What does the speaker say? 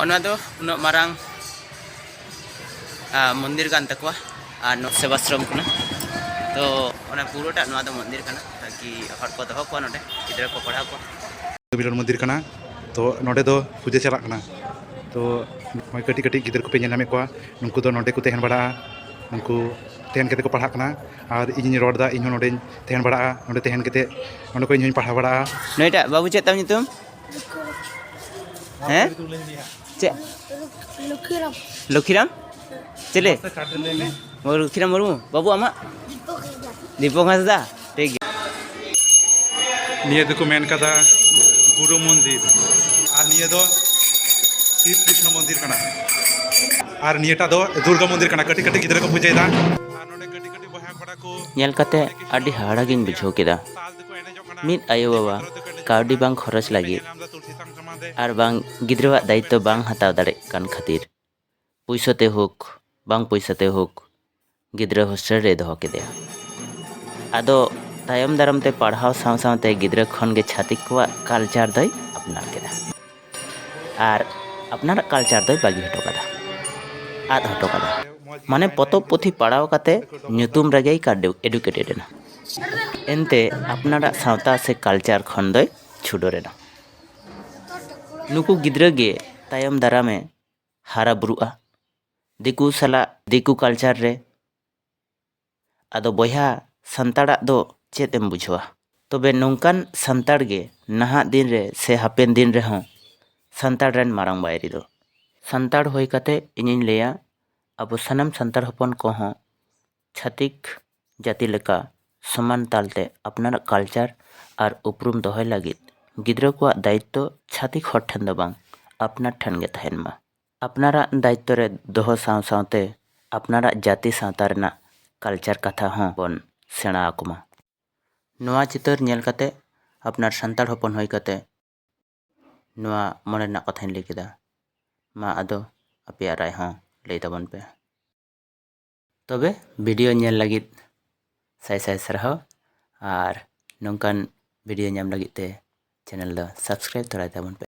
ona do unok marang मंदिर कान तकवा और सेवाश्रम कना तो ona पुरोटा नवा दो मंदिर कना ताकि हर को दहो को नोडे गिदरा को पढ़ा को बिलर मंदिर कना तो नोडे दो पूजा चला कना तो कटी कटी गिदर को पे नामे को उनको दो नोडे को तहन बड़ा उनको तहन केते को पढ़ा कना और इन रोडदा इन नोडे तहन बड़ा नोडे तहन केते नोडे को इन पढ़ा बड़ा नोइटा बाबू चे तम तुम हैं चे लखीराम चले लखीराम मुर्मू बाबू आमा दीपक हांसदा ठीक निये दको मेन कदा गुरु मंदिर और निये दो शिव कृष्ण मंदिर कना और नियेटा दो दुर्गा मंदिर कना कटी कटी गिदरा को पूजायदा और नोडे कटी कटी बहा बड़ा को नेल कते आडी हाड़ा गिन बुझो केदा मिद आयो बाबा काउडी बांग खरच लागी और बांग गिद्रवा दायित्व बांग हताव दाड़े कान खातिर पैसाते होक बांग पैसाते होक गिद्रा हॉस्टल रे दहो केदे आदो तायम दाराम ते पढ़ाव साव सावते गिद्रा खन गे छातिक को कल्चर दय अपनार केदा और अपनार कल्चर दय बागी हटो कदा आद हटो कदा माने पतो पुथी पढ़ाव काते ᱧᱩᱛᱩᱢ रगे एडुकेटेड ना एनते अपनारा सावता से कल्चर खन दय छुडोरेना नुकु गिद्रा गे तायम दारामे हारा बुरुआ दिकु साला दिकु कल्चर रे आदो बया संताड़ा दो चेतेम बुझवा तबे नौकान संताड़ गे नहा दिन रे से हापेन दिन रे हों संताड़ रेन मारांग बायरी दो संताड़ होई काते इनिन लेया अब सनम संताड़ हपन को हों छातिक जाति लेका समान तालते अपनार कल्चर और उपरूम दोहय लागित गिद्रा को दायित्व छातिक हर ठन दो बांग अपनार ठन गे तहेन मा अपनारा दायित्व रे दोहो साव सावते अपनारा जाति सावता रेना कल्चर कथा हों बन सेना आकुमा नोआ चितर नेल काते अपनार संताड़ हपन होई काते नोआ मने ना कथाइन लई केदा मा आदो आपेया राय हों लई ताबन पे तबे वीडियो नेल लागित साय साय सरहाव और नोंकान वीडियो नाम लागित ते चैनल दा सब्सक्राइब तराय ताबन पे।